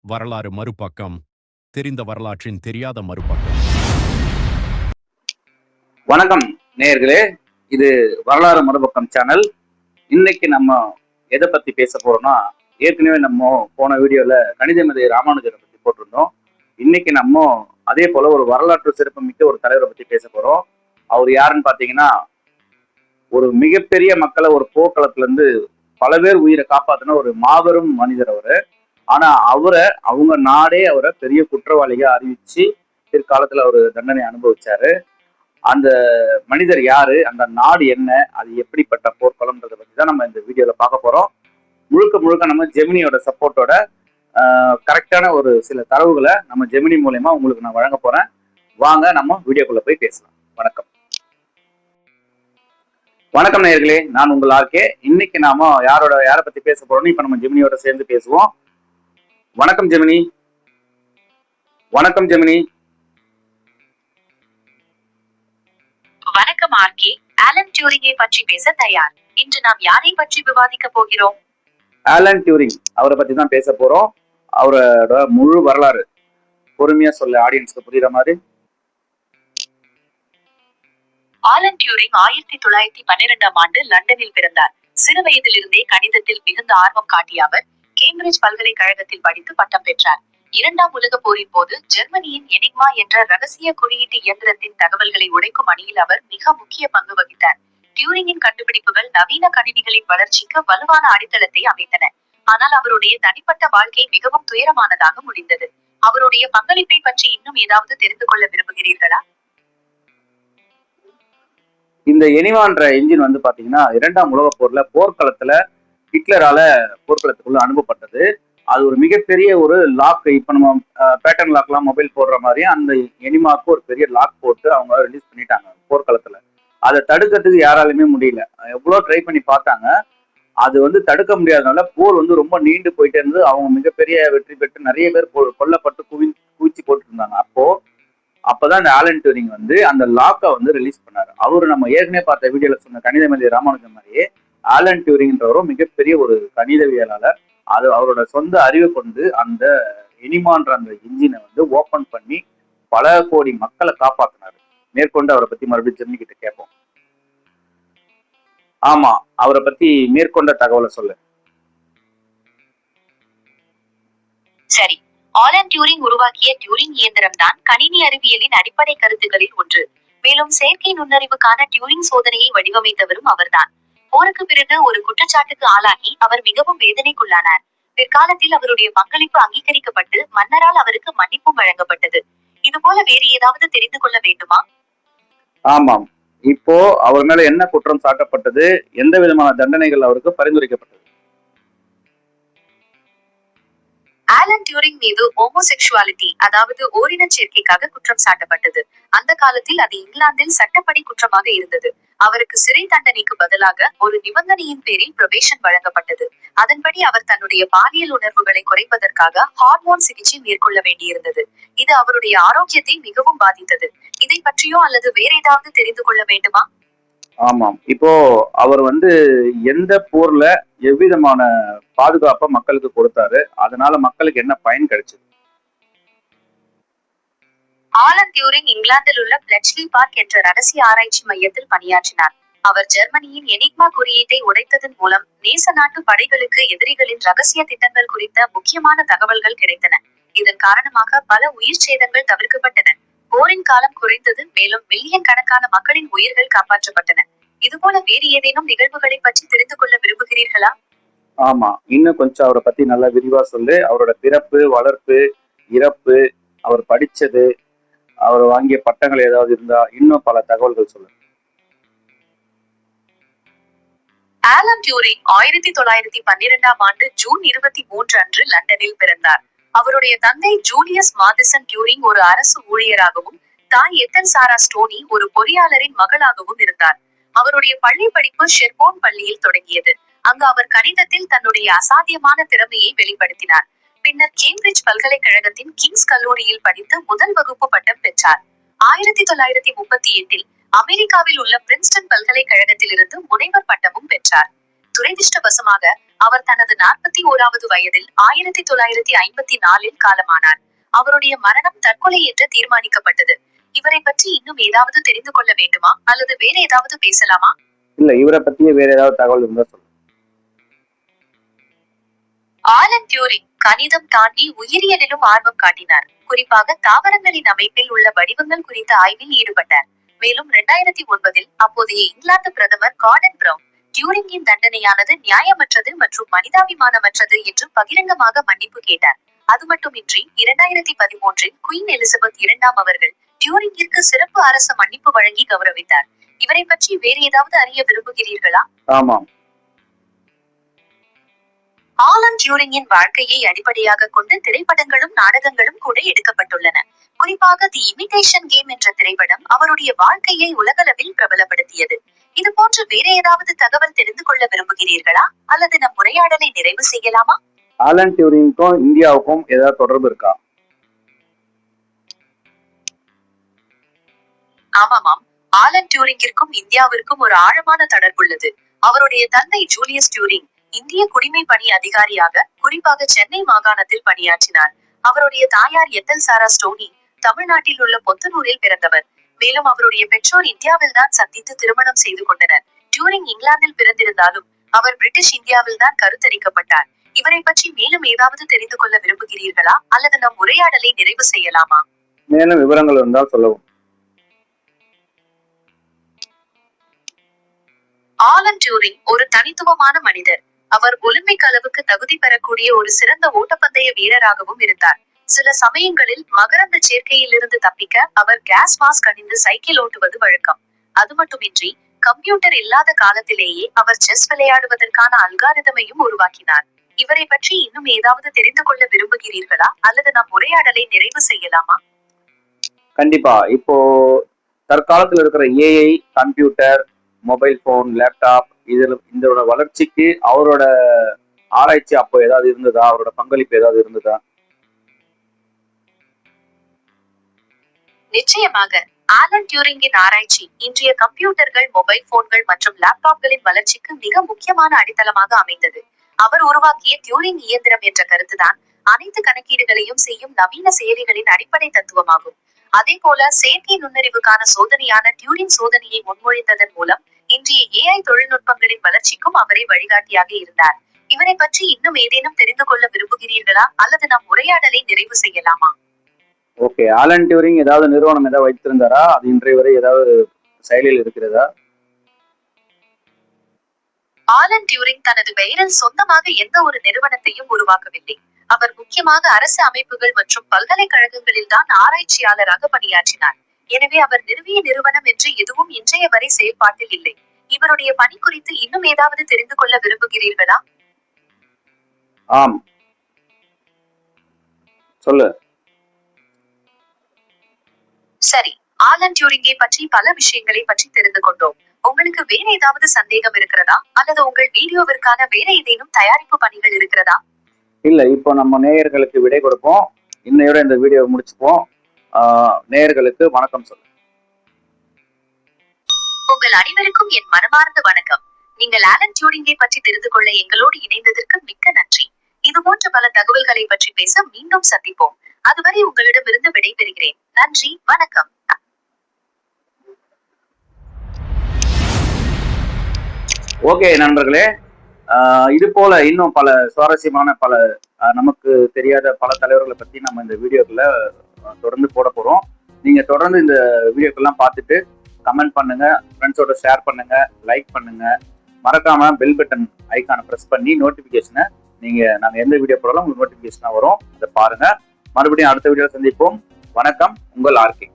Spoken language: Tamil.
வரலாறு மறுபக்கம், தெரிந்த வரலாற்றின் தெரியாத மறுபக்கம். வணக்கம் நேயர்களே, இது வரலாறு மறுபக்கம் சேனல். இன்னைக்கு நம்ம எதை பத்தி பேச போறோம்னா, ஏற்கனவே நம்ம போன வீடியோல கணிதமேதை ராமானுஜரை பத்தி போட்டிருந்தோம். இன்னைக்கு நம்ம அதே போல ஒரு வரலாற்று சிறப்புமிக்க ஒரு தலைவரை பத்தி பேச போறோம். அவர் யாருன்னு பாத்தீங்கன்னா, ஒரு மிகப்பெரிய மக்களை ஒரு போர்க்களத்துல இருந்து பல பேர் உயிரை காப்பாத்தின ஒரு மாபெரும் மனிதர் அவரு. ஆனா அவங்க நாடே அவரை பெரிய குற்றவாளியா அறிவிச்சு பிற்காலத்துல அவர் தண்டனை அனுபவிச்சாரு. அந்த மனிதர் யாரு, அந்த நாடு என்ன, அது எப்படிப்பட்ட போர்க்களம்ன்றதை பத்தி தான் நம்ம இந்த வீடியோல பார்க்க போறோம். முழுக்க முழுக்க நம்ம ஜெமினியோட சப்போர்ட்டோட கரெக்டான ஒரு சில தரவுகளை நம்ம ஜெமினி மூலயமா உங்களுக்கு நான் வழங்க போறேன். வாங்க நம்ம வீடியோக்குள்ள போய் பேசலாம். வணக்கம். வணக்கம் நேயர்களே, நான் உங்கள் ஆர்கே. இன்னைக்கு நாம யாரை பத்தி பேச போறோம்னு இப்ப நம்ம ஜெமினியோட சேர்ந்து பேசுவோம். வணக்கம் ஜெமினி. வணக்கம் ஜெமினி. வணக்கம் ஆர்கே. ஆலன் டியூரிங்கை பற்றி பேச தயார். இன்று நாம் யாரை பற்றி விவாதிக்க போகிறோம்? ஆலன் டியூரிங் அவரை பத்தி தான் பேச போறோம். அவரோட முழு வரலாறு பொறுமையா சொல்ல ஆடியன்ஸ்க்கு புரியுற மாதிரி. ஆலன் டியூரிங் 1912ஆம் ஆண்டு லண்டனில் பிறந்தார். சிறு வயதிலிருந்தே கணிதத்தில் மிகுந்த ஆர்வம் காட்டிய அவர் கேம்பிரிட்ஜ் பல்கலைக்கழகத்தில் படித்து பட்டம் பெற்றார். இரண்டாம் உலகப் போரின் போது ஜெர்மனியின் எனிக்மா என்ற ரகசிய குறியீட்டு இயந்திரத்தின் தகவல்களை உடைக்கும் அணியில் அவர் மிக முக்கிய பங்கு வகித்தார். டியூரிங்கின் கண்டுபிடிப்புகள் நவீன கணினிகளின் வளர்ச்சிக்கு வலுவான அடித்தளத்தை அமைத்தன. ஆனால் அவருடைய தனிப்பட்ட வாழ்க்கை மிகவும் துயரமானதாக முடிந்தது. அவருடைய பங்களிப்பை பற்றி இன்னும் ஏதாவது தெரிந்து கொள்ள விரும்புகிறீர்களா? இந்த எனிவான்ற என்ஜின் வந்து பாத்தீங்கன்னா, இரண்டாம் உலக போர்ல போர்க்களத்துல ஹிட்லரால போர்க்களத்துக்குள்ள அனுப்பப்பட்டது. அது ஒரு மிகப்பெரிய ஒரு லாக். இப்ப நம்ம பேட்டர்ன் லாக் எல்லாம் மொபைல் போடுற மாதிரி அந்த எனிமாக்கு ஒரு பெரிய லாக் போட்டு அவங்க ரிலீஸ் பண்ணிட்டாங்க போர்க்களத்துல. அதை தடுக்கிறதுக்கு யாராலுமே முடியல. எவ்வளவு ட்ரை பண்ணி பார்த்தாங்க. அது வந்து தடுக்க முடியாதனால போர் வந்து ரொம்ப நீண்டு போயிட்டே இருந்து அவங்க மிகப்பெரிய வெற்றி பெற்று நிறைய பேர் கொல்லப்பட்டு குவிச்சு போட்டு இருந்தாங்க. அப்பதான் இந்த ஆலன் டியூரிங் வந்து அந்த லாக்கை வந்து ரிலீஸ் பண்ணாரு. அவரு நம்ம ஏற்கனவே பார்த்த வீடியோல சொன்ன கணிதமேதை ராமானுஜன் மாதிரியே ஆலன் டியூரிங்ன்றவரும் மிகப்பெரிய ஒரு கணிதவியலாளர். அது அவரோட சொந்த அறிவை கொண்டு அந்த எனிமான்ற அந்த இன்ஜினை வந்து ஓபன் பண்ணி பல கோடி மக்களை காப்பாத்தினாரு. மேற்கொண்டு அவரை பத்தி மறுபடியும் ஜெமினி கிட்ட கேட்போம். ஆமா, அவரை பத்தி மேற்கொண்ட தகவலை சொல்லு. சரி, ஆலன் டியூரிங் உருவாக்கிய டியூரிங் இயந்திரம் தான் கணினி அறிவியலின் அடிப்படை கருத்துக்களில் ஒன்று. மேலும் செயற்கை நுண்ணறிவுக்கான டியூரிங் சோதனையை வடிவமைத்தவரும் அவர்தான். போருக்கு பிறகு ஒரு குற்றச்சாட்டுக்கு ஆளாகி அவர் மிகவும் வேதனைக்குள்ளானார். பிற்காலத்தில் அவருடைய பங்களிப்பு அங்கீகரிக்கப்பட்டு மன்னரால் அவருக்கு மன்னிப்பும் வழங்கப்பட்டது. இதுபோல வேறு ஏதாவது தெரிந்து கொள்ள வேண்டுமா? ஆமாம், இப்போ அவர் மேல என்ன குற்றம் சாட்டப்பட்டது, எந்த விதமான தண்டனைகள் அவருக்கு பரிந்துரைக்கப்பட்டது? ஆலன் டியூரிங் மீது ஹோமோசெக்சுவாலிட்டி, அதாவது ஓரின சேர்க்கைக்காக குற்றம் சாட்டப்பட்டது. அந்த காலத்தில் அது இங்கிலாந்தில் சட்டப்படி குற்றமாக இருந்தது. அவருக்கு சிறை தண்டனைக்கு பதிலாக ஒரு நிபந்தனையின் பேரில் புரொபேஷன் வழங்கப்பட்டது. அதன்படி அவர் தன்னுடைய பாலியல் உணர்வுகளை குறைப்பதற்காக ஹார்மோன் சிகிச்சை மேற்கொள்ள வேண்டியிருந்தது. இது அவருடைய ஆரோக்கியத்தை மிகவும் பாதித்தது. இதை பற்றியோ அல்லது வேற ஏதாவது தெரிந்து கொள்ள வேண்டுமா? ஆமாம், இப்போ அவர் வந்து எந்த போர்ல எவ்விதமான பாதுகாப்பை மக்களுக்கு கொடுத்தாரு, அதனால மக்களுக்கு என்ன பயன் கிடைச்சது? ஆலன் டியூரிங் இங்கிலாந்தில் உள்ள பிளெட்ச்லி பார்க் என்ற ரகசிய ஆராய்ச்சி மையத்தில் பணியாற்றினார். அவர் ஜெர்மனியின் எனிக்மா குறியீட்டை உடைத்ததன் மூலம் நேச நாட்டு படைகளுக்கு எதிரிகளின் ரகசிய திட்டங்கள் குறித்த முக்கியமான தகவல்கள் கிடைத்தன. இதன் காரணமாக பல உயிர் சேதங்கள் தவிர்க்கப்பட்டன. போரின் காலம் குறைந்தது, மேலும் மில்லியன் கணக்கான மக்களின் உயிர்கள் காப்பாற்றப்பட்டன. இதுபோல வேறு ஏதேனும் நிகழ்வுகளை பற்றி தெரிந்து கொள்ள விரும்புகிறீர்களா? ஆமா, இன்னும் கொஞ்சம் அவரை பத்தி நல்லா விரிவா சொல்லு. அவரோட பிறப்பு, வளர்ப்பு, இறப்பு, அவர் படிச்சது, அவர் வாங்கிய பட்டங்கள் ஏதாவது இருந்தா இன்னும் பல தகவல்கள் சொல்லு. ஆலன் டியூரிங் 1912ஆம் ஆண்டு ஜூன் 23 அன்று லண்டனில் பிறந்தார். அவருடைய தந்தை ஜூலியஸ் மாதிசன் டியூரிங் ஒரு அரசு ஊழியராகவும் தாய் எத்தன் சாரா ஸ்டோனி ஒரு பொறியாளரின் மகளாகவும் இருந்தார். அவருடைய பள்ளி படிப்பு ஷெர்போன் பள்ளியில் தொடங்கியது. அங்கு அவர் கணிதத்தில் தன்னுடைய அசாத்தியமான திறமையை வெளிப்படுத்தினார். பின்னர் கேம்பிரிட்ஜ் பல்கலைக்கழகத்தின் கிங்ஸ் கல்லூரியில் படித்து முதல் வகுப்பு பட்டம் பெற்றார். 1938இல் அமெரிக்காவில் உள்ள பிரின்ஸ்டன் பல்கலைக்கழகத்திலிருந்து முனைவர் பட்டமும் பெற்றார். துரதிர்ஷ்டவசமாக அவர் தனது 41வது வயதில் 1954 காலமானார். அவருடைய மரணம் தற்கொலை என்று தீர்மானிக்கப்பட்டது. இவரை பற்றி இன்னும் ஏதாவது தெரிந்து கொள்ள வேண்டுமா அல்லது வேற ஏதாவது பேசலாமா? இல்ல, இவரை பத்தியே வேற ஏதாவது தகவல் இருந்தா சொல்லுங்க. ஆலன் டியூரிங் கணிதம் தாண்டி உயிரியலிலும் ஆர்வம் காட்டினார். குறிப்பாக தாவரங்களின் அமைப்பில் உள்ள வடிவங்கள் குறித்த ஆய்வில் ஈடுபட்டார். மேலும் 2009 அப்போதைய இங்கிலாந்து பிரதமர் கார்டன் பிரவுன் டியூரிங்கின் தண்டனையானது நியாயமற்றது மற்றும் மனிதாபிமானமற்றது என்று பகிரங்கமாக மன்னிப்பு கேட்டார். அது மட்டுமின்றி 2013 குயின் எலிசபெத் II அவர்கள் டியூரிங்கிற்கு சிறப்பு அரச மன்னிப்பு வழங்கி கௌரவித்தார். இவரை பற்றி வேறு ஏதாவது அறிய விரும்புகிறீர்களா? ஆமாம். ஆலன் டியூரிங்கின் வாழ்க்கையை அடிப்படையாக கொண்டு திரைப்படங்களும் நாடகங்களும் கூட எடுக்கப்பட்டுள்ளன. குறிப்பாக தி இமிடேஷன் கேம் என்ற திரைப்படம் அவருடைய வாழ்க்கையை உலகளவில் பிரபலப்படுத்தியது. இது போன்று வேற ஏதாவது தகவல் தெரிந்து கொள்ள விரும்புகிறீர்களா அல்லது நம் உரையாடலை நிறைவு செய்யலாமா? ஆலன் டியூரிங்க்கும் இந்தியாவுக்கும் ஏதாவது தொடர்பு இருக்கா? ஆமாமாம், ஆலன் டியூரிங்கிற்கும் இந்தியாவிற்கும் ஒரு ஆழமான தொடர்புள்ளது. அவருடைய தந்தை ஜூலியஸ் டியூரிங் இந்திய குடிமை பணி அதிகாரியாக குறிப்பாக சென்னை மாகாணத்தில் பணியாற்றினார். அவருடைய தாயார் எத்தல் சாரா ஸ்டோனி தமிழ்நாட்டில் உள்ள பொத்தனூரில் பிறந்தவர். மேலும் அவருடைய பெற்றோர் இந்தியாவில் தான் சந்தித்து திருமணம் செய்து கொண்டனர். டியூரிங் இங்கிலாந்தில் பிறந்திருந்தாலும் அவர் பிரிட்டிஷ் இந்தியாவில் தான் கருத்தரிக்கப்பட்டார். இவரை பற்றி மேலும் ஏதாவது தெரிந்து கொள்ள விரும்புகிறீர்களா அல்லது நம் உரையாடலை நிறைவு செய்யலாமா? மேலும் விவரங்கள் இருந்தால் சொல்லவும். ஆலன் டியூரிங் ஒரு தனித்துவமான மனிதர். அவர் ஒலிம்பிக் அளவுக்கு தகுதி பெறக்கூடிய ஒரு சிறந்த ஓட்டப்பந்தய வீரராகவும் இருந்தார். சில சமயங்களில் மகரந்த சேர்க்கையிலிருந்து தப்பிக்க அவர் கேஸ் மாஸ்க் அணிந்து சைக்கிள் ஓட்டுவது வழக்கம். அது மட்டுமின்றி கம்ப்யூட்டர் இல்லாத காலத்திலேயே அவர் செஸ் விளையாடுவதற்கான அல்காரிதமையும் உருவாக்கினார். இவரை பற்றி இன்னும் ஏதாவது தெரிந்து கொள்ள விரும்புகிறீர்களா அல்லது நம் உரையாடலை நிறைவு செய்யலாமா? கண்டிப்பா. இப்போ தற்காலத்தில் இருக்கிற AI, computer, mobile phone, laptop, இதோட வளர்ச்சிக்கு அவரோட ஆராய்ச்சி அப்போ ஏதாவது இருந்ததா? அவரோட பங்களிப்பு ஏதாவது இருந்ததா? நிச்சயமாக. ஆலன் டியூரிங்கின் ஆராய்ச்சி இன்றைய கம்ப்யூட்டர்கள், மொபைல் போன்கள் மற்றும் லேப்டாப்களின் வளர்ச்சிக்கு மிக முக்கியமான அடித்தளமாக அமைந்தது. அவர் உருவாக்கிய டியூரிங் இயந்திரம் என்ற கருத்துதான் அனைத்து கணக்கீடுகளையும் செய்யும் நவீன செயலிகளின் அடிப்படை தத்துவமாகும். அதே போல செயற்கை நுண்ணறிவுக்கான சோதனையான டியூரிங் சோதனையை முன்மொழிந்ததன் மூலம் இன்றைய ஏஐ தொழில்நுட்பங்களின் வளர்ச்சிக்கும் அவரே வழிகாட்டியாக இருந்தார். இவரை பற்றி இன்னும் ஏதேனும் தெரிந்து கொள்ள விரும்புகிறீர்களா அல்லது நம் உரையாடலை நிறைவு செய்யலாமா? ஓகே. ஆலன் டியூரிங் ஏதாவது நிறுவனம் ஏதாவது வைத்திருந்தாரா? அது இன்றைய வரை ஏதாவது செயலில் இருக்கிறதா? ஆலன் டியூரிங் தனது பெயரில் சொந்தமாக எந்த ஒரு நிறுவனத்தையும் உருவாக்கவில்லை. அவர் முக்கியமாக அரசு அமைப்புகள் மற்றும் பல்கலைக்கழகங்களில் தான் ஆராய்ச்சியாளராக பணியாற்றினார். எனவே அவர் நிறுவிய நிறுவனம் என்று எதுவும் இன்றைய வரை செயல்பாட்டில் இல்லை. இவருடைய பணி குறித்து இன்னும் ஏதாவது தெரிந்து கொள்ள விரும்புகிறீர்களா? ஆம், சொல்லு. சரி, ஆலன் டியூரிங்கை பற்றி பல விஷயங்களை பற்றி தெரிந்து கொண்டோம். உங்களுக்கு வேற ஏதாவது சந்தேகம் இருக்கிறதா அல்லது உங்கள் வீடியோவிற்கான வேற ஏதேனும் தயாரிப்பு பணிகள் இருக்கிறதா? இல்ல, இப்போ நம்ம நேயர்களுக்கு விடை கொடுப்போம். இன்னையோட இந்த வீடியோ முடிச்சுப்போம். நேயர்களுக்கு வணக்கம் சொல்லு. உங்கள் அனைவருக்கும் என் மனமார்ந்த வணக்கம். நீங்கள் ஆலன் டியூரிங்கை பற்றி தெரிந்து கொள்ள எங்களோடு இணைந்ததற்கு மிக்க நன்றி. இது போன்ற பல தகவல்களை பற்றி பேச மீண்டும் சந்திப்போம். அதுவரை உங்களிடமிருந்து விடை பெறுகிறேன். நன்றி, வணக்கம். ஓகே நண்பர்களே, இது போல இன்னும் பல சுவாரஸ்யமான பல நமக்கு தெரியாத பல தலைவர்களை பத்தி நம்ம இந்த வீடியோக்குள்ள தொடர்ந்து போட போறோம். நீங்க தொடர்ந்து இந்த வீடியோக்கெல்லாம் பார்த்துட்டு கமெண்ட் பண்ணுங்க, ஃப்ரெண்ட்ஸோட ஷேர் பண்ணுங்க, லைக் பண்ணுங்க. மறக்காம பெல் பட்டன் ஐக்கானை ப்ரெஸ் பண்ணி நோட்டிபிகேஷனை நாங்க எந்த வீடியோ போடலாம் உங்களுக்கு நோட்டிபிகேஷனா வரும். அதை பாருங்க. மறுபடியும் அடுத்த வீடியோல சந்திப்போம். வணக்கம், உங்கள் ஆர்கே.